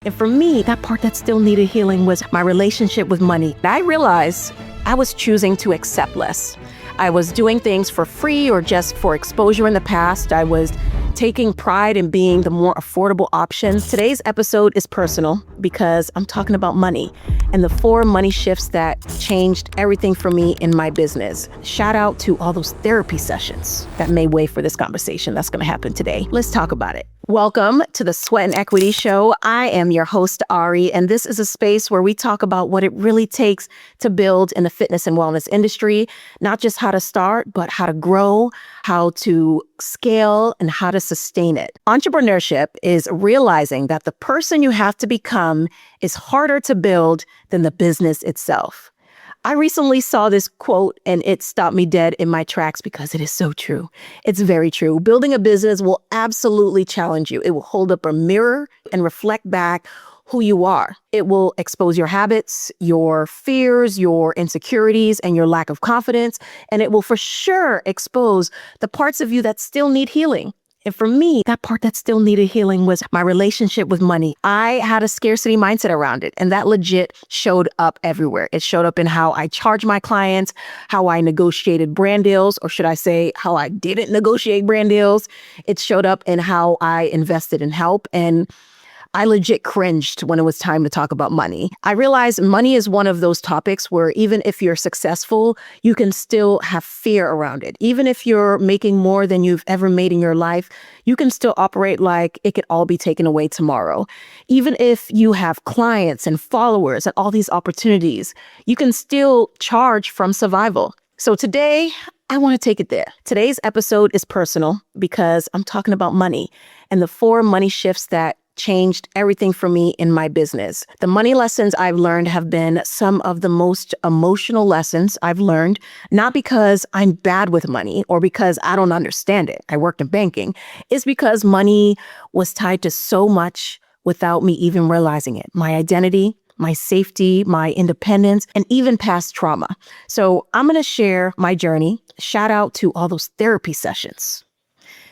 And for me, that part that still needed healing was my relationship with money. I realized I was choosing to accept less. I was doing things for free or just for exposure in the past. I was taking pride in being the more affordable option. Today's episode is personal because I'm talking about money and the 4 money shifts that changed everything for me in my business. Shout out to all those therapy sessions that made way for this conversation that's going to happen today. Let's talk about it. Welcome to the Sweat and Equity Show. I am your host, Ari, and this is a space where we talk about what it really takes to build in the fitness and wellness industry, not just how to start, but how to grow, how to scale, and how to sustain it. Entrepreneurship is realizing that the person you have to become is harder to build than the business itself. I recently saw this quote and it stopped me dead in my tracks because it is so true. It's very true. Building a business will absolutely challenge you. It will hold up a mirror and reflect back who you are. It will expose your habits, your fears, your insecurities, and your lack of confidence. And it will for sure expose the parts of you that still need healing. And for me, that part that still needed healing was my relationship with money. I had a scarcity mindset around it, and that legit showed up everywhere. It showed up in how I charge my clients, how I negotiated brand deals, or should I say how I didn't negotiate brand deals. It showed up in how I invested in help, and I legit cringed when it was time to talk about money. I realized money is one of those topics where even if you're successful, you can still have fear around it. Even if you're making more than you've ever made in your life, you can still operate like it could all be taken away tomorrow. Even if you have clients and followers and all these opportunities, you can still charge from survival. So today, I want to take it there. Today's episode is personal because I'm talking about money and the 4 money shifts that changed everything for me in my business. The money lessons I've learned have been some of the most emotional lessons I've learned, not because I'm bad with money or because I don't understand it. I worked in banking. It's because money was tied to so much without me even realizing it. My identity, my safety, my independence, and even past trauma. So I'm going to share my journey. Shout out to all those therapy sessions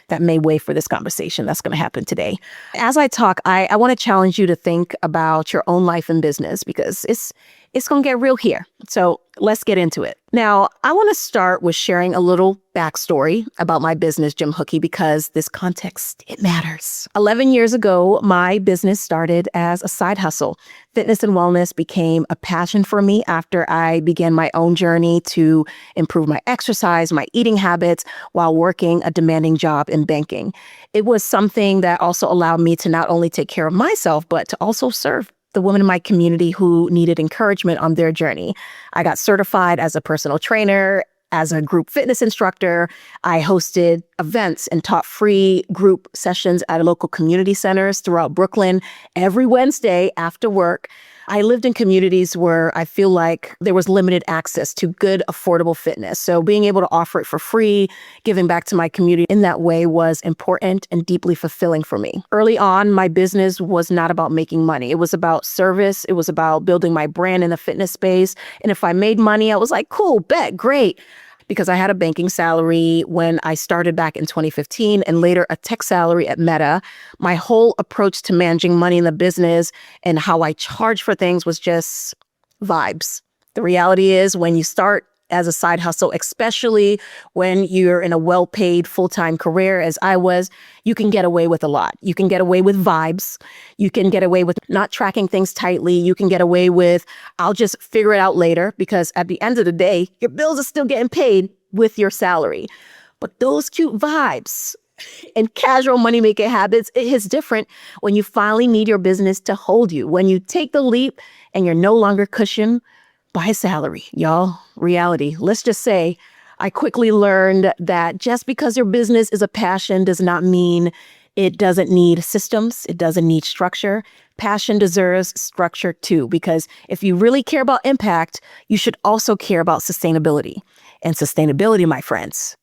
that made way for this conversation that's going to happen today. As I talk, I want to challenge you to think about your own life and business because it's going to get real here. So let's get into it. Now, I want to start with sharing a little backstory about my business, Gym Hookie, because this context, it matters. 11 years ago, my business started as a side hustle. Fitness and wellness became a passion for me after I began my own journey to improve my exercise, my eating habits, while working a demanding job in banking. It was something that also allowed me to not only take care of myself, but to also serve the women in my community who needed encouragement on their journey. I got certified as a personal trainer, as a group fitness instructor. I hosted events and taught free group sessions at local community centers throughout Brooklyn every Wednesday after work. I lived in communities where I feel like there was limited access to good, affordable fitness. So being able to offer it for free, giving back to my community in that way was important and deeply fulfilling for me. Early on, my business was not about making money. It was about service. It was about building my brand in the fitness space. And if I made money, I was like, cool, bet, great. Because I had a banking salary when I started back in 2015 and later a tech salary at Meta. My whole approach to managing money in the business and how I charge for things was just vibes. The reality is when you start as a side hustle, especially when you're in a well-paid full-time career as I was, you can get away with a lot. You can get away with vibes. You can get away with not tracking things tightly. You can get away with, I'll just figure it out later, because at the end of the day, your bills are still getting paid with your salary. But those cute vibes and casual money-making habits, it is different when you finally need your business to hold you. When you take the leap and you're no longer cushioned by a salary, y'all. Reality. Let's just say I quickly learned that just because your business is a passion does not mean it doesn't need systems. It doesn't need structure. Passion deserves structure too, because if you really care about impact, you should also care about sustainability. And sustainability, my friends,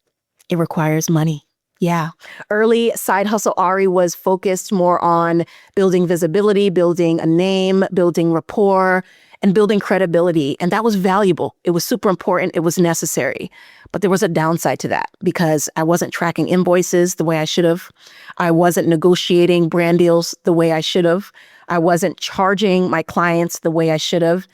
it requires money. Yeah. Early side hustle Ari was focused more on building visibility, building a name, building rapport, and building credibility. And that was valuable. It was super important. It was necessary. But there was a downside to that because I wasn't tracking invoices the way I should have. I wasn't negotiating brand deals the way I should have. I wasn't charging my clients the way I should have.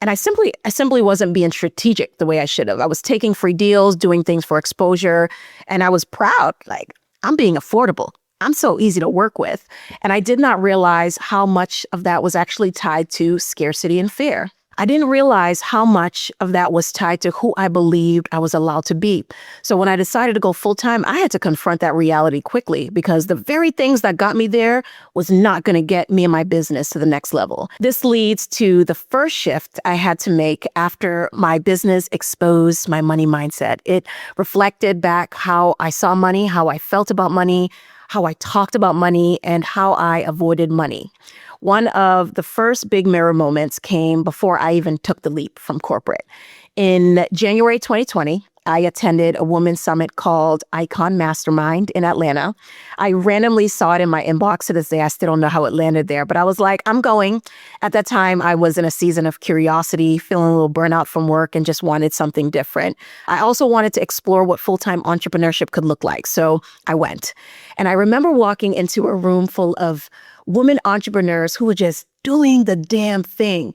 And I simply wasn't being strategic the way I should have. I was taking free deals, doing things for exposure, and I was proud. Like, I'm being affordable. I'm so easy to work with. And I did not realize how much of that was actually tied to scarcity and fear. I didn't realize how much of that was tied to who I believed I was allowed to be. So when I decided to go full-time, I had to confront that reality quickly because the very things that got me there was not going to get me and my business to the next level. This leads to the first shift I had to make after my business exposed my money mindset. It reflected back how I saw money, how I felt about money, how I talked about money, and how I avoided money. One of the first big mirror moments came before I even took the leap from corporate. In January 2020, I attended a women's summit called Icon Mastermind in Atlanta. I randomly saw it in my inbox to this day. I still don't know how it landed there, but I was like, I'm going. At that time, I was in a season of curiosity, feeling a little burnout from work and just wanted something different. I also wanted to explore what full-time entrepreneurship could look like. So I went. And I remember walking into a room full of women entrepreneurs who were just doing the damn thing.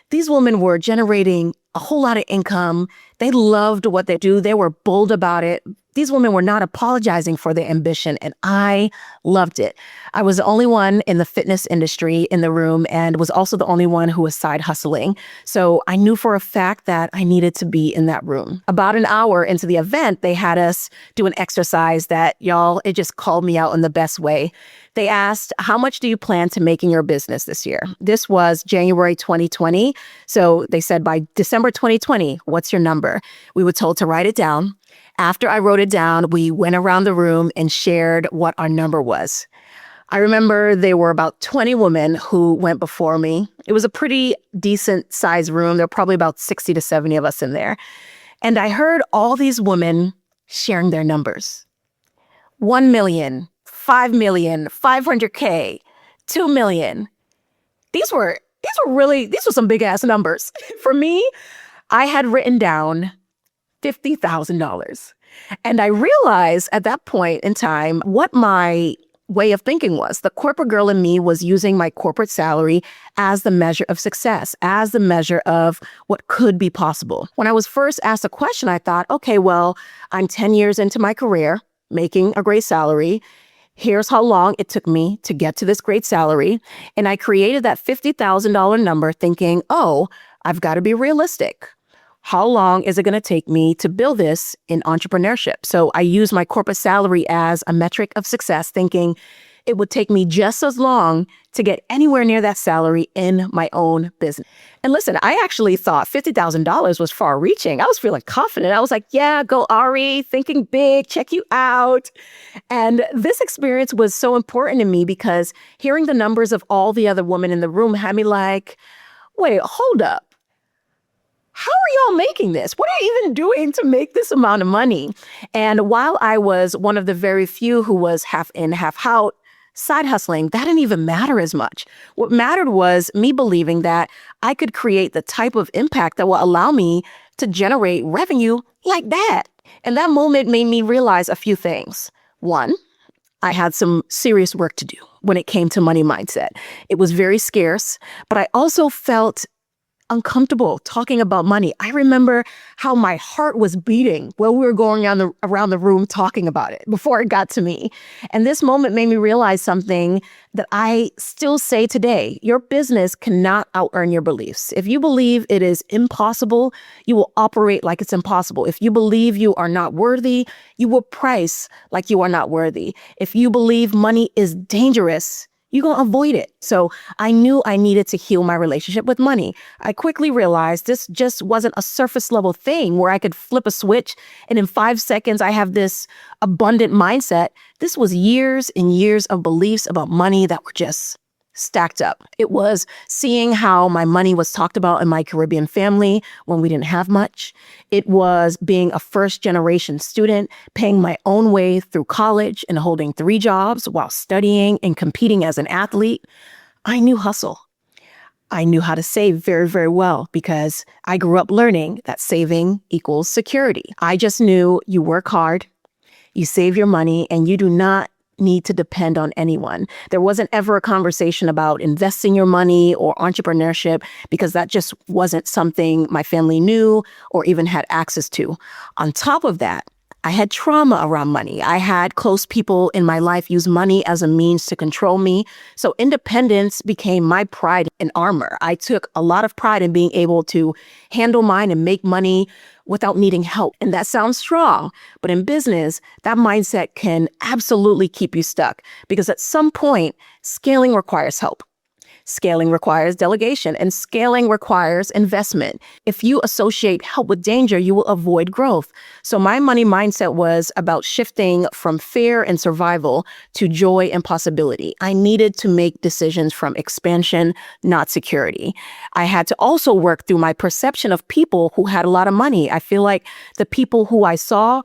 These women were generating a whole lot of income. They loved what they do. They were bold about it. These women were not apologizing for their ambition, and I loved it. I was the only one in the fitness industry in the room and was also the only one who was side hustling. So I knew for a fact that I needed to be in that room. About an hour into the event, they had us do an exercise that, y'all, it just called me out in the best way. They asked, how much do you plan to make in your business this year? This was January 2020. So they said by December 2020, what's your number? We were told to write it down. After I wrote it down, we went around the room and shared what our number was. I remember there were about 20 women who went before me. It was a pretty decent sized room. There were probably about 60 to 70 of us in there. And I heard all these women sharing their numbers. 1 million, 5 million, 500K, 2 million. These were some big ass numbers. For me, I had written down $50,000. And I realized at that point in time what my way of thinking was. The corporate girl in me was using my corporate salary as the measure of success, as the measure of what could be possible. When I was first asked a question, I thought, okay, well, I'm 10 years into my career, making a great salary. Here's how long it took me to get to this great salary. And I created that $50,000 number thinking, oh, I've got to be realistic. How long is it going to take me to build this in entrepreneurship? So I use my corporate salary as a metric of success, thinking it would take me just as long to get anywhere near that salary in my own business. And listen, I actually thought $50,000 was far reaching. I was feeling confident. I was like, yeah, go Ari, thinking big, check you out. And this experience was so important to me because hearing the numbers of all the other women in the room had me like, wait, hold up. How are y'all making this? What are you even doing to make this amount of money? And while I was one of the very few who was half in, half out, side hustling, that didn't even matter as much. What mattered was me believing that I could create the type of impact that will allow me to generate revenue like that. And that moment made me realize a few things. One, I had some serious work to do when it came to money mindset. It was very scarce, but I also felt uncomfortable talking about money. I remember how my heart was beating while we were going around the room talking about it before it got to me. And this moment made me realize something that I still say today. Your business cannot out-earn your beliefs. If you believe it is impossible, you will operate like it's impossible. If you believe you are not worthy, you will price like you are not worthy. If you believe money is dangerous, you're going to avoid it. So I knew I needed to heal my relationship with money. I quickly realized this just wasn't a surface level thing where I could flip a switch and in 5 seconds I have this abundant mindset. This was years and years of beliefs about money that were just stacked up. It was seeing how my money was talked about in my Caribbean family when we didn't have much. It was being a first-generation student, paying my own way through college and holding 3 jobs while studying and competing as an athlete. I knew hustle. I knew how to save very, very well because I grew up learning that saving equals security. I just knew you work hard, you save your money, and you do not need to depend on anyone. There wasn't ever a conversation about investing your money or entrepreneurship because that just wasn't something my family knew or even had access to. On top of that, I had trauma around money. I had close people in my life use money as a means to control me. So independence became my pride and armor. I took a lot of pride in being able to handle mine and make money without needing help. And that sounds strong, but in business, that mindset can absolutely keep you stuck because at some point, scaling requires help. Scaling requires delegation, and scaling requires investment. If you associate help with danger, you will avoid growth. So my money mindset was about shifting from fear and survival to joy and possibility. I needed to make decisions from expansion, not security. I had to also work through my perception of people who had a lot of money. I feel like the people who I saw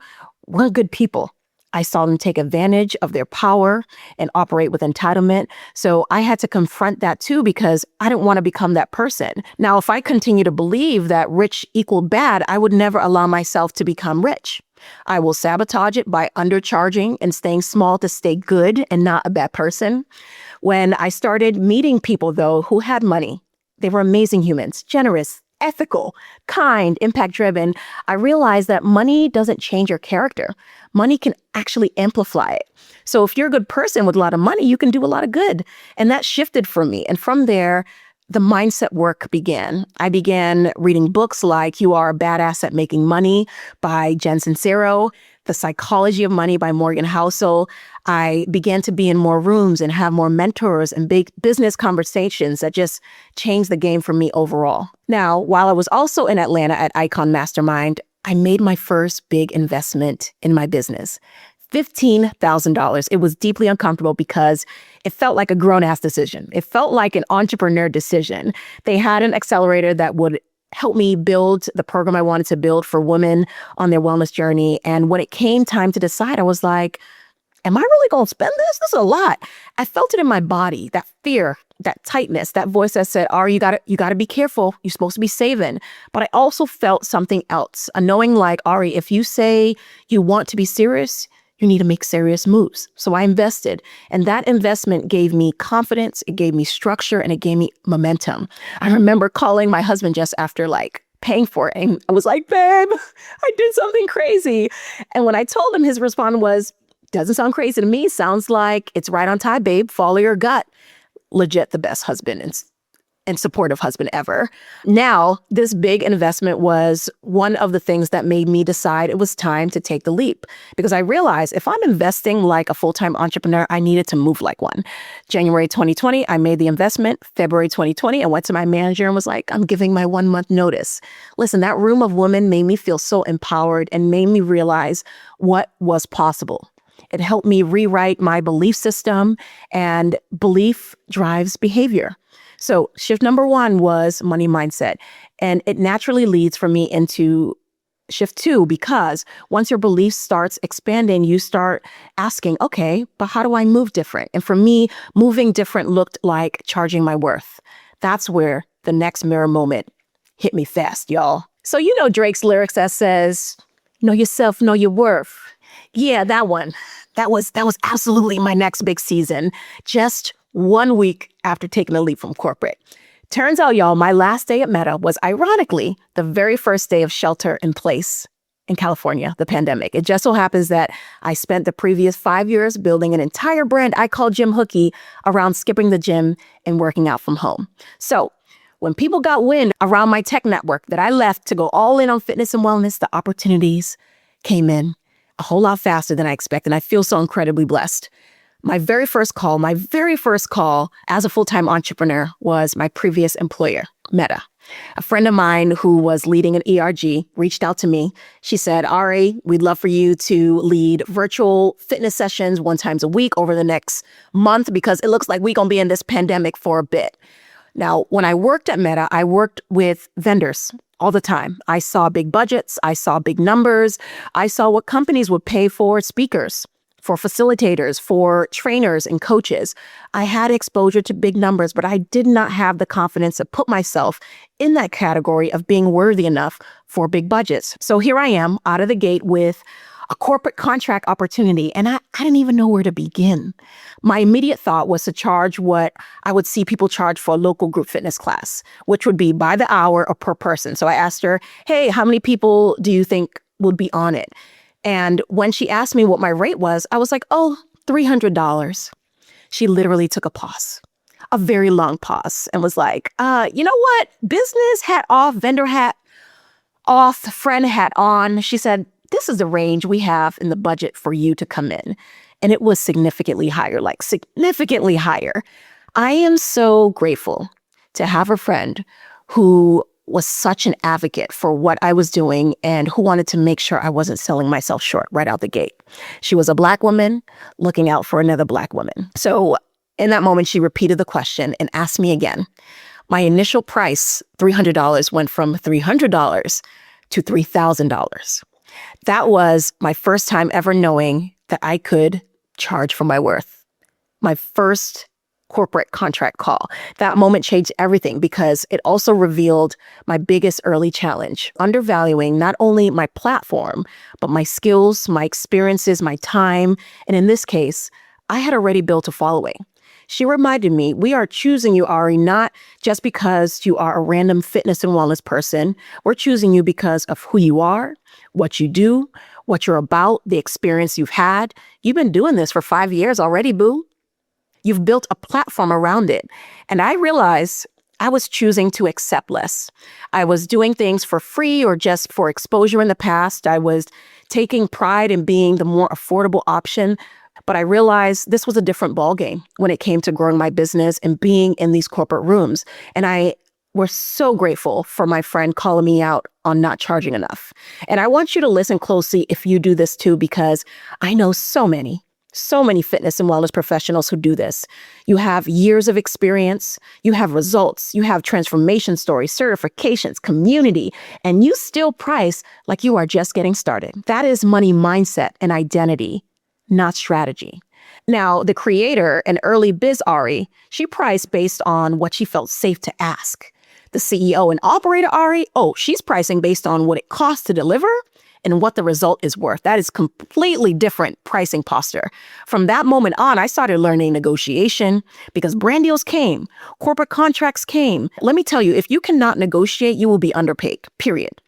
weren't good people. I saw them take advantage of their power and operate with entitlement. So I had to confront that too because I didn't want to become that person. Now, if I continue to believe that rich equaled bad, I would never allow myself to become rich. I will sabotage it by undercharging and staying small to stay good and not a bad person. When I started meeting people, though, who had money, they were amazing humans, generous, ethical, kind, impact-driven, I realized that money doesn't change your character. Money can actually amplify it. So if you're a good person with a lot of money, you can do a lot of good. And that shifted for me. And from there, the mindset work began. I began reading books like You Are a Badass at Making Money by Jen Sincero, The Psychology of Money by Morgan Housel. I began to be in more rooms and have more mentors and big business conversations that just changed the game for me overall. Now, while I was also in Atlanta at Icon Mastermind, I made my first big investment in my business. $15,000. It was deeply uncomfortable because it felt like a grown-ass decision. It felt like an entrepreneur decision. They had an accelerator that would help me build the program I wanted to build for women on their wellness journey. And when it came time to decide, I was like, am I really going to spend this? This is a lot. I felt it in my body, that fear, that tightness, that voice that said, Ari, you gotta be careful. You're supposed to be saving. But I also felt something else, a knowing like, Ari, if you say you want to be serious, you need to make serious moves. So I invested, and that investment gave me confidence, it gave me structure, and it gave me momentum. I remember calling my husband just after paying for it, and I was like, babe, I did something crazy. And when I told him, his response was, doesn't sound crazy to me. Sounds like it's right on time, babe. Follow your gut. Legit the best husband and supportive husband ever. Now, this big investment was one of the things that made me decide it was time to take the leap. Because I realized if I'm investing like a full-time entrepreneur, I needed to move like one. January 2020, I made the investment. February 2020, I went to my manager and was like, I'm giving my 1-month notice. Listen, that room of women made me feel so empowered and made me realize what was possible. It helped me rewrite my belief system, and belief drives behavior. So shift number 1 was money mindset, and it naturally leads for me into shift 2 because once your belief starts expanding, you start asking, okay, but how do I move different? And for me, moving different looked like charging my worth. That's where the next mirror moment hit me fast, y'all. So you know Drake's lyrics that says, know yourself, know your worth. Yeah, that one. That was absolutely my next big season. Just 1 week after taking a leap from corporate. Turns out, y'all, my last day at Meta was ironically the very first day of shelter in place in California, the pandemic. It just so happens that I spent the previous 5 years building an entire brand I call Gym Hookie around skipping the gym and working out from home. So when people got wind around my tech network that I left to go all in on fitness and wellness, the opportunities came in a whole lot faster than I expected. And I feel so incredibly blessed. My very first call as a full-time entrepreneur was my previous employer, Meta. A friend of mine who was leading an ERG reached out to me. She said, Ari, we'd love for you to lead virtual fitness sessions 1 time a week over the next month because it looks like we're going to be in this pandemic for a bit. Now, when I worked at Meta, I worked with vendors all the time. I saw big budgets. I saw big numbers. I saw what companies would pay for speakers, for facilitators, for trainers and coaches. I had exposure to big numbers, but I did not have the confidence to put myself in that category of being worthy enough for big budgets. So here I am out of the gate with a corporate contract opportunity, and I didn't even know where to begin. My immediate thought was to charge what I would see people charge for a local group fitness class, which would be by the hour or per person. So I asked her, hey, how many people do you think would be on it? And when she asked me what my rate was, I was like, oh, $300. She literally took a pause, a very long pause, and was like, you know what? Business hat off, vendor hat off, friend hat on. She said, this is the range we have in the budget for you to come in. And it was significantly higher, like significantly higher. I am so grateful to have a friend who was such an advocate for what I was doing and who wanted to make sure I wasn't selling myself short right out the gate. She was a Black woman looking out for another Black woman. So in that moment, she repeated the question and asked me again. My initial price, $300, went from $300 to $3,000. That was my first time ever knowing that I could charge for my worth. My first corporate contract call. That moment changed everything because it also revealed my biggest early challenge, undervaluing not only my platform, but my skills, my experiences, my time. And in this case, I had already built a following. She reminded me, we are choosing you, Ari, not just because you are a random fitness and wellness person. We're choosing you because of who you are, what you do, what you're about, the experience you've had. You've been doing this for 5 years already, boo. You've built a platform around it. And I realized I was choosing to accept less. I was doing things for free or just for exposure in the past. I was taking pride in being the more affordable option. But I realized this was a different ballgame when it came to growing my business and being in these corporate rooms. And I was so grateful for my friend calling me out on not charging enough. And I want you to listen closely if you do this too, because I know so many fitness and wellness professionals who do this. You have years of experience, you have results, you have transformation stories, certifications, community, and you still price like you are just getting started. That is money mindset and identity, not strategy. Now, the creator and early biz Ari, she priced based on what she felt safe to ask. The CEO and operator Ari, she's pricing based on what it costs to deliver and what the result is worth. That is completely different pricing posture. From that moment on, I started learning negotiation because brand deals came, corporate contracts came. Let me tell you, if you cannot negotiate, you will be underpaid, period.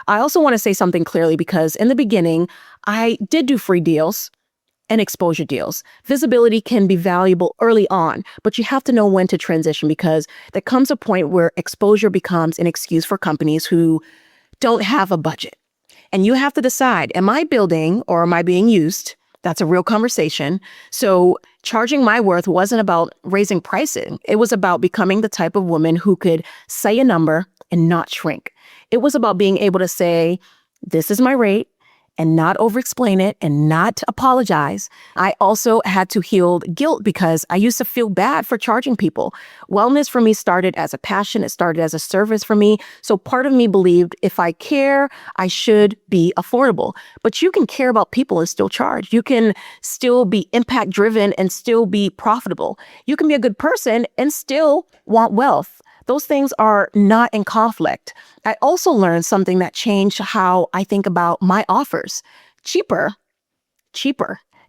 I also want to say something clearly because in the beginning, I did do free deals and exposure deals. Visibility can be valuable early on, but you have to know when to transition because there comes a point where exposure becomes an excuse for companies who don't have a budget. And you have to decide, am I building or am I being used? That's a real conversation. So charging my worth wasn't about raising pricing. It was about becoming the type of woman who could say a number and not shrink. It was about being able to say, this is my rate, and not over-explain it and not apologize. I also had to heal guilt because I used to feel bad for charging people. Wellness for me started as a passion. It started as a service for me. So part of me believed if I care, I should be affordable. But you can care about people and still charge. You can still be impact-driven and still be profitable. You can be a good person and still want wealth. Those things are not in conflict. I also learned something that changed how I think about my offers. Cheaper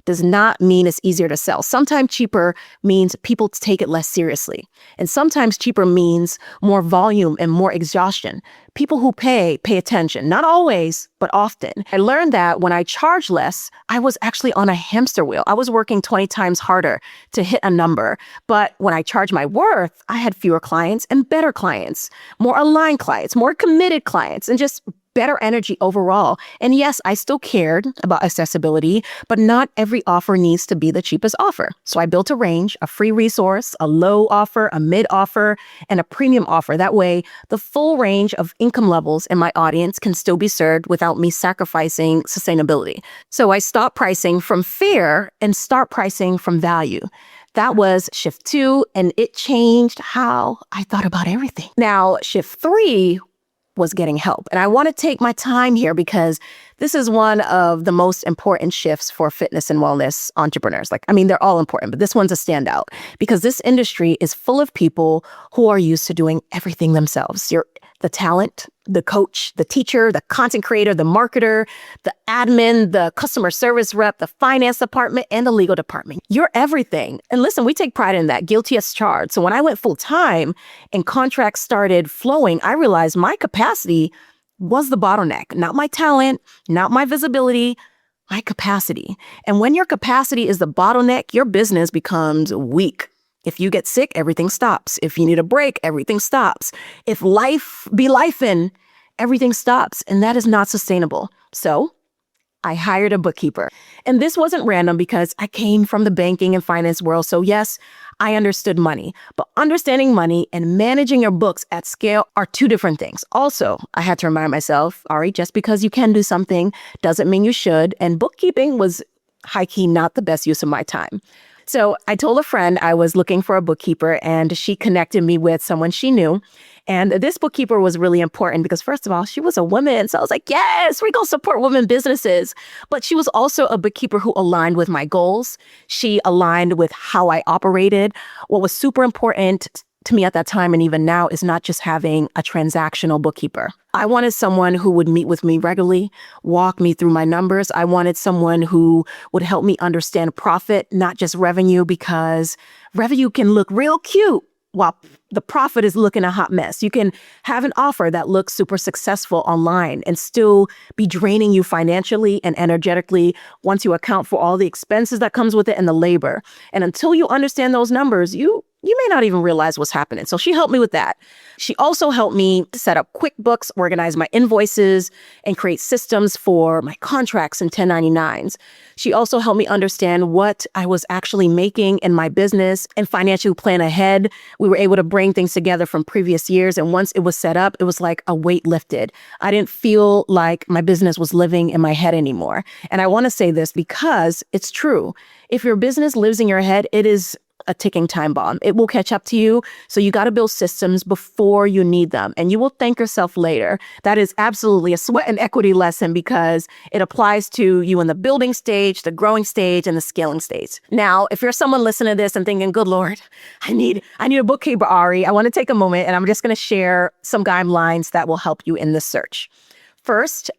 does not mean it's easier to sell. Sometimes cheaper means people take it less seriously. And sometimes cheaper means more volume and more exhaustion. People who pay attention, not always, but often. I learned that when I charge less, I was actually on a hamster wheel. I was working 20 times harder to hit a number. But when I charged my worth, I had fewer clients and better clients, more aligned clients, more committed clients, and just better energy overall. And yes, I still cared about accessibility, but not every offer needs to be the cheapest offer. So I built a range, a free resource, a low offer, a mid offer, and a premium offer. That way, the full range of income levels in my audience can still be served without me sacrificing sustainability. So I stopped pricing from fair and start pricing from value. That was shift 2, and it changed how I thought about everything. Now, shift 3 was getting help. And I want to take my time here because this is one of the most important shifts for fitness and wellness entrepreneurs. They're all important, but this one's a standout because this industry is full of people who are used to doing everything themselves. You're the talent, the coach, the teacher, the content creator, the marketer, the admin, the customer service rep, the finance department, and the legal department. You're everything. And listen, we take pride in that, guilty as charged. So when I went full time and contracts started flowing, I realized my capacity was the bottleneck, not my talent, not my visibility, my capacity. And when your capacity is the bottleneck, your business becomes weak. If you get sick, everything stops. If you need a break, everything stops. If life be lifing, everything stops. And that is not sustainable. So I hired a bookkeeper. And this wasn't random because I came from the banking and finance world. So yes, I understood money. But understanding money and managing your books at scale are two different things. Also, I had to remind myself, Ari, just because you can do something doesn't mean you should. And bookkeeping was high-key not the best use of my time. So I told a friend I was looking for a bookkeeper, and she connected me with someone she knew. And this bookkeeper was really important because, first of all, she was a woman. So I was like, yes, we're going to support women businesses. But she was also a bookkeeper who aligned with my goals. She aligned with how I operated. What was super important to me at that time and even now is not just having a transactional bookkeeper. I wanted someone who would meet with me regularly, walk me through my numbers. I wanted someone who would help me understand profit, not just revenue, because revenue can look real cute while the profit is looking a hot mess. You can have an offer that looks super successful online and still be draining you financially and energetically once you account for all the expenses that comes with it and the labor. And until you understand those numbers, you may not even realize what's happening. So she helped me with that. She also helped me set up QuickBooks, organize my invoices, and create systems for my contracts and 1099s. She also helped me understand what I was actually making in my business and financially plan ahead. We were able to bring things together from previous years. And once it was set up, it was like a weight lifted. I didn't feel like my business was living in my head anymore. And I want to say this because it's true. If your business lives in your head, it is a ticking time bomb. It will catch up to you. So you got to build systems before you need them, and you will thank yourself later. That is absolutely a sweat and equity lesson because it applies to you in the building stage, the growing stage, and the scaling stage. Now, if you're someone listening to this and thinking, good Lord, I need a bookkeeper, Ari, I want to take a moment and I'm just going to share some guidelines that will help you in this search. First,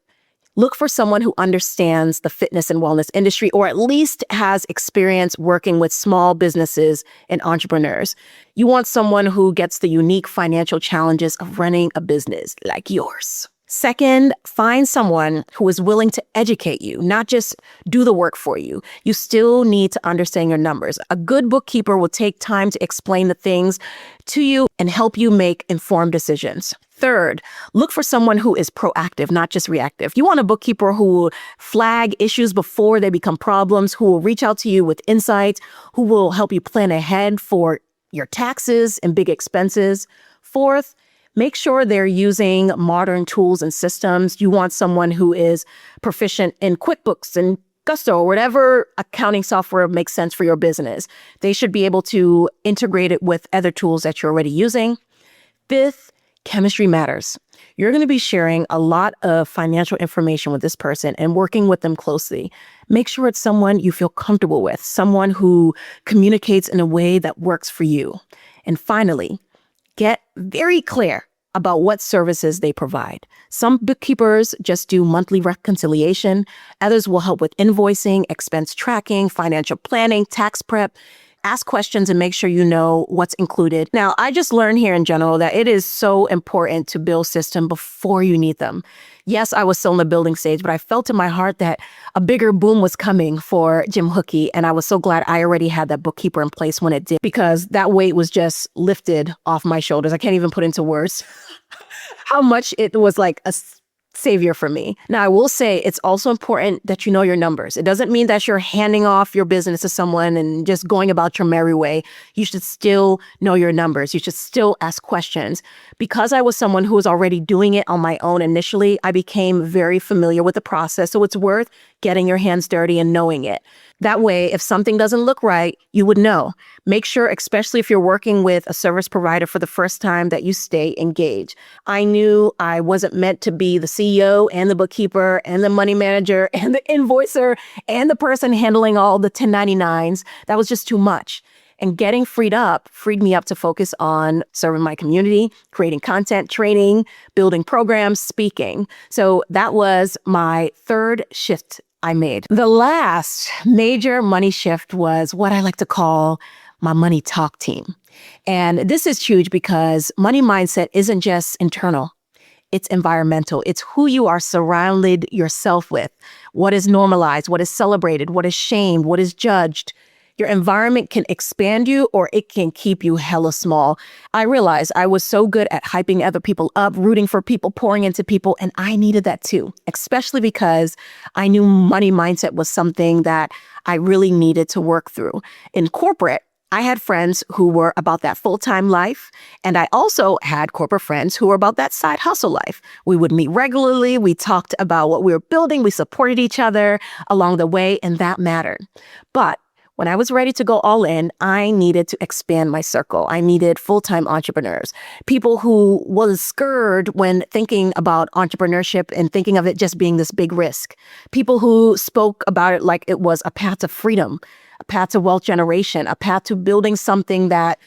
look for someone who understands the fitness and wellness industry, or at least has experience working with small businesses and entrepreneurs. You want someone who gets the unique financial challenges of running a business like yours. Second, find someone who is willing to educate you, not just do the work for you. You still need to understand your numbers. A good bookkeeper will take time to explain the things to you and help you make informed decisions. Third, look for someone who is proactive, not just reactive. You want a bookkeeper who will flag issues before they become problems, who will reach out to you with insights, who will help you plan ahead for your taxes and big expenses. Fourth, make sure they're using modern tools and systems. You want someone who is proficient in QuickBooks and Gusto or whatever accounting software makes sense for your business. They should be able to integrate it with other tools that you're already using. Fifth, chemistry matters. You're going to be sharing a lot of financial information with this person and working with them closely. Make sure it's someone you feel comfortable with, someone who communicates in a way that works for you. And finally, get very clear about what services they provide. Some bookkeepers just do monthly reconciliation. Others will help with invoicing, expense tracking, financial planning, tax prep. Ask questions and make sure you know what's included. Now, I just learned here in general that it is so important to build systems before you need them. Yes, I was still in the building stage, but I felt in my heart that a bigger boom was coming for Jim Hookey. And I was so glad I already had that bookkeeper in place when it did, because that weight was just lifted off my shoulders. I can't even put into words how much it was like a savior for me. Now, I will say it's also important that you know your numbers. It doesn't mean that you're handing off your business to someone and just going about your merry way. You should still know your numbers. You should still ask questions. Because I was someone who was already doing it on my own initially, I became very familiar with the process. So it's worth getting your hands dirty and knowing it. That way, if something doesn't look right, you would know. Make sure, especially if you're working with a service provider for the first time, that you stay engaged. I knew I wasn't meant to be the CEO and the bookkeeper and the money manager and the invoicer and the person handling all the 1099s. That was just too much. And getting freed me up to focus on serving my community, creating content, training, building programs, speaking. So that was my third shift I made. The last major money shift was what I like to call my money talk team. And this is huge because money mindset isn't just internal. It's environmental. It's who you are surrounded yourself with. What is normalized, what is celebrated, what is shamed, what is judged. Your environment can expand you or it can keep you hella small. I realized I was so good at hyping other people up, rooting for people, pouring into people, and I needed that too, especially because I knew money mindset was something that I really needed to work through. In corporate, I had friends who were about that full-time life, and I also had corporate friends who were about that side hustle life. We would meet regularly, we talked about what we were building, we supported each other along the way, and that mattered. But when I was ready to go all in, I needed to expand my circle. I needed full-time entrepreneurs, people who was scared when thinking about entrepreneurship and thinking of it just being this big risk. People who spoke about it like it was a path to freedom, a path to wealth generation, a path to building something that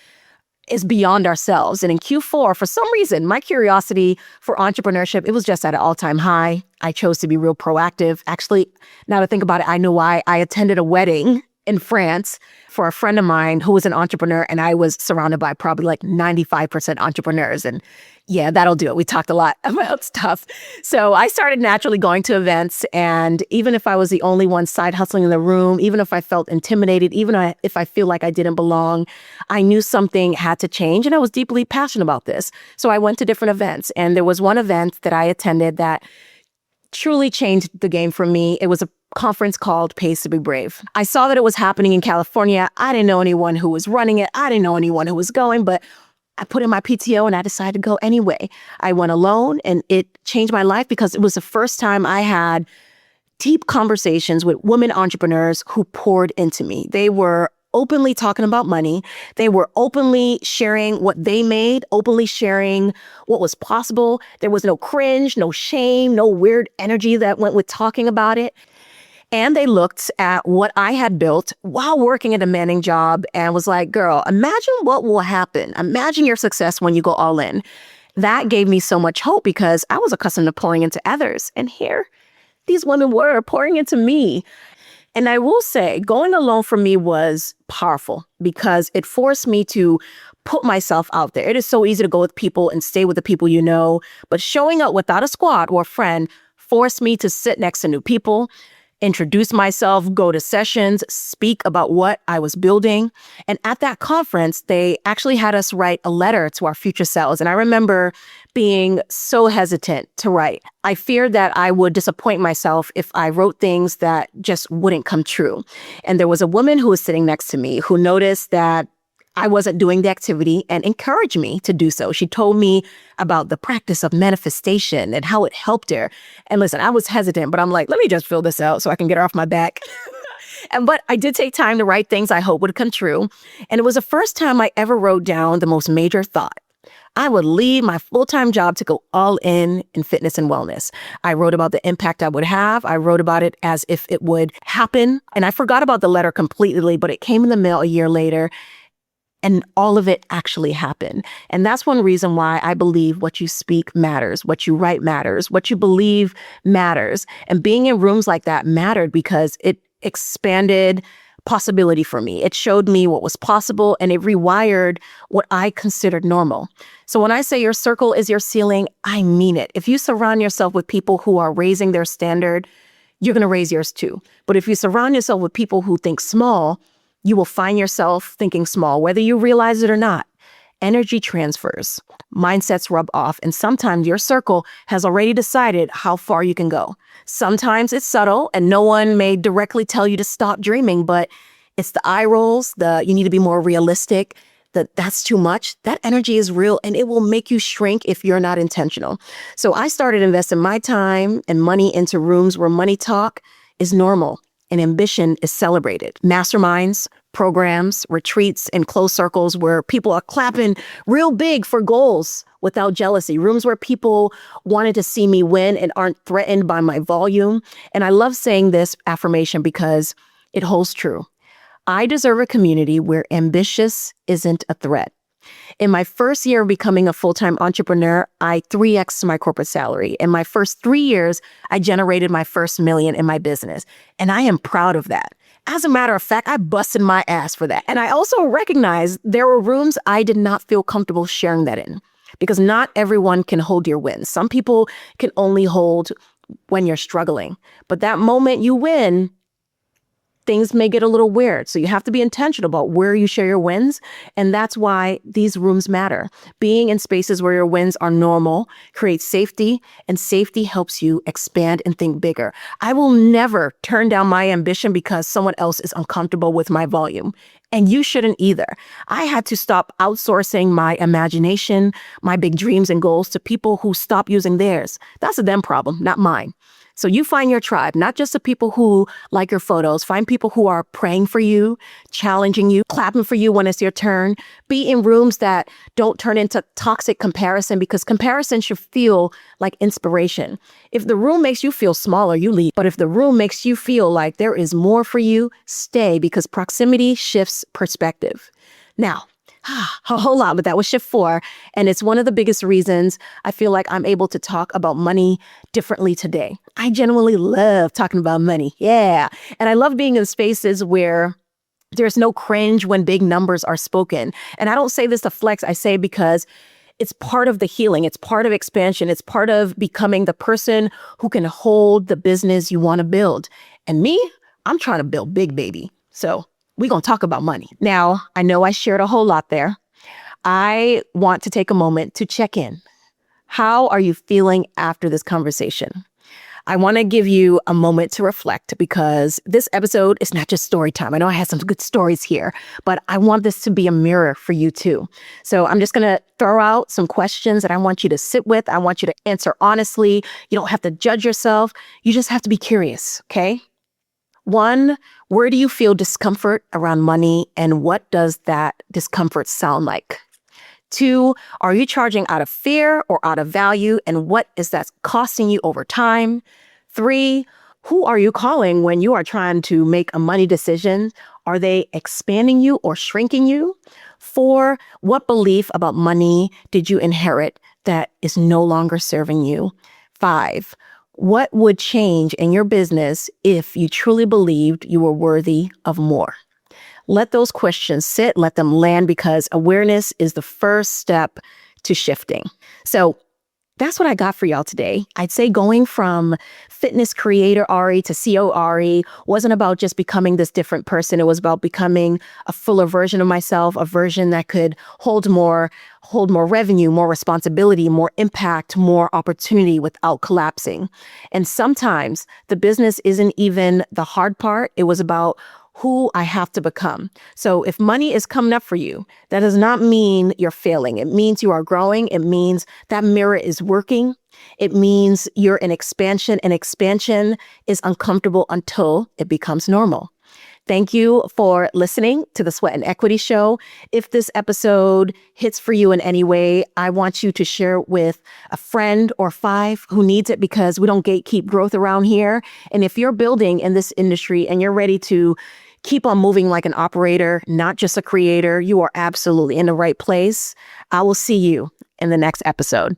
is beyond ourselves. And in Q4, for some reason, my curiosity for entrepreneurship, it was just at an all-time high. I chose to be real proactive. Actually, now to think about it, I know why. I attended a wedding in France for a friend of mine who was an entrepreneur, and I was surrounded by probably like 95% entrepreneurs. And yeah, that'll do it. We talked a lot about stuff. So I started naturally going to events, and even if I was the only one side hustling in the room, even if I felt intimidated, if I feel like I didn't belong, I knew something had to change, and I was deeply passionate about this. So I went to different events, and there was one event that I attended that truly changed the game for me. It was a conference called Pays to Be Brave. I saw that it was happening in California. I didn't know anyone who was running it. I didn't know anyone who was going, but I put in my PTO and I decided to go anyway. I went alone and it changed my life because it was the first time I had deep conversations with women entrepreneurs who poured into me. They were openly talking about money. They were openly sharing what they made, openly sharing what was possible. There was no cringe, no shame, no weird energy that went with talking about it. And they looked at what I had built while working a demanding job and was like, girl, imagine what will happen. Imagine your success when you go all in. That gave me so much hope because I was accustomed to pouring into others. And here, these women were pouring into me. And I will say, going alone for me was powerful because it forced me to put myself out there. It is so easy to go with people and stay with the people you know, but showing up without a squad or a friend forced me to sit next to new people, introduce myself, go to sessions, speak about what I was building. And at that conference, they actually had us write a letter to our future selves. And I remember being so hesitant to write. I feared that I would disappoint myself if I wrote things that just wouldn't come true. And there was a woman who was sitting next to me who noticed that I wasn't doing the activity and encouraged me to do so. She told me about the practice of manifestation and how it helped her. And listen, I was hesitant, but I'm like, let me just fill this out so I can get her off my back. But I did take time to write things I hope would come true. And it was the first time I ever wrote down the most major thought. I would leave my full-time job to go all in fitness and wellness. I wrote about the impact I would have. I wrote about it as if it would happen. And I forgot about the letter completely, but it came in the mail a year later. And all of it actually happened. And that's one reason why I believe what you speak matters, what you write matters, what you believe matters. And being in rooms like that mattered because it expanded possibility for me. It showed me what was possible and it rewired what I considered normal. So when I say your circle is your ceiling, I mean it. If you surround yourself with people who are raising their standard, you're going to raise yours too. But if you surround yourself with people who think small, you will find yourself thinking small, whether you realize it or not. energy transfers, mindsets rub off, and sometimes your circle has already decided how far you can go. Sometimes it's subtle and no one may directly tell you to stop dreaming, but it's the eye rolls, the you need to be more realistic, that's too much. That energy is real and it will make you shrink if you're not intentional. So I started investing my time and money into rooms where money talk is normal and ambition is celebrated. Masterminds, programs, retreats, and closed circles where people are clapping real big for goals without jealousy. Rooms where people wanted to see me win and aren't threatened by my volume. And I love saying this affirmation because it holds true. I deserve a community where ambitious isn't a threat. In my first year of becoming a full-time entrepreneur, I 3x'd my corporate salary. In my first 3 years, I generated my first million in my business. And I am proud of that. As a matter of fact, I busted my ass for that. And I also recognize there were rooms I did not feel comfortable sharing that in. Because not everyone can hold your wins. Some people can only hold when you're struggling. But that moment you win, things may get a little weird. So you have to be intentional about where you share your wins. And that's why these rooms matter. Being in spaces where your wins are normal creates safety, and safety helps you expand and think bigger. I will never turn down my ambition because someone else is uncomfortable with my volume. And you shouldn't either. I had to stop outsourcing my imagination, my big dreams and goals to people who stop using theirs. That's a them problem, not mine. So you find your tribe, not just the people who like your photos. Find people who are praying for you, challenging you, clapping for you when it's your turn. Be in rooms that don't turn into toxic comparison, because comparison should feel like inspiration. If the room makes you feel smaller, you leave. But if the room makes you feel like there is more for you, stay, because proximity shifts perspective. Now, a whole lot, but that was shift 4. And it's one of the biggest reasons I feel like I'm able to talk about money differently today. I genuinely love talking about money. Yeah. And I love being in spaces where there's no cringe when big numbers are spoken. And I don't say this to flex. I say because it's part of the healing. It's part of expansion. It's part of becoming the person who can hold the business you want to build. And me, I'm trying to build big, baby. So we're going to talk about money. Now, I know I shared a whole lot there. I want to take a moment to check in. How are you feeling after this conversation? I want to give you a moment to reflect, because this episode is not just story time. I know I have some good stories here, but I want this to be a mirror for you too. So I'm just going to throw out some questions that I want you to sit with. I want you to answer honestly. You don't have to judge yourself. You just have to be curious, okay? 1, where do you feel discomfort around money, and what does that discomfort sound like? 2, are you charging out of fear or out of value, and what is that costing you over time? 3, who are you calling when you are trying to make a money decision? Are they expanding you or shrinking you? 4, what belief about money did you inherit that is no longer serving you? 5, what would change in your business if you truly believed you were worthy of more? Let those questions sit, let them land, because awareness is the first step to shifting. So that's what I got for y'all today. I'd say going from fitness creator Ari to CEO Ari wasn't about just becoming this different person. It was about becoming a fuller version of myself, a version that could hold more revenue, more responsibility, more impact, more opportunity without collapsing. And sometimes the business isn't even the hard part. It was about who I have to become. So if money is coming up for you, that does not mean you're failing. It means you are growing. It means that mirror is working. It means you're in expansion, and expansion is uncomfortable until it becomes normal. Thank you for listening to the Sweat and Equity Show. If this episode hits for you in any way, I want you to share it with a friend or 5 who needs it, because we don't gatekeep growth around here. And if you're building in this industry and you're ready to keep on moving like an operator, not just a creator, you are absolutely in the right place. I will see you in the next episode.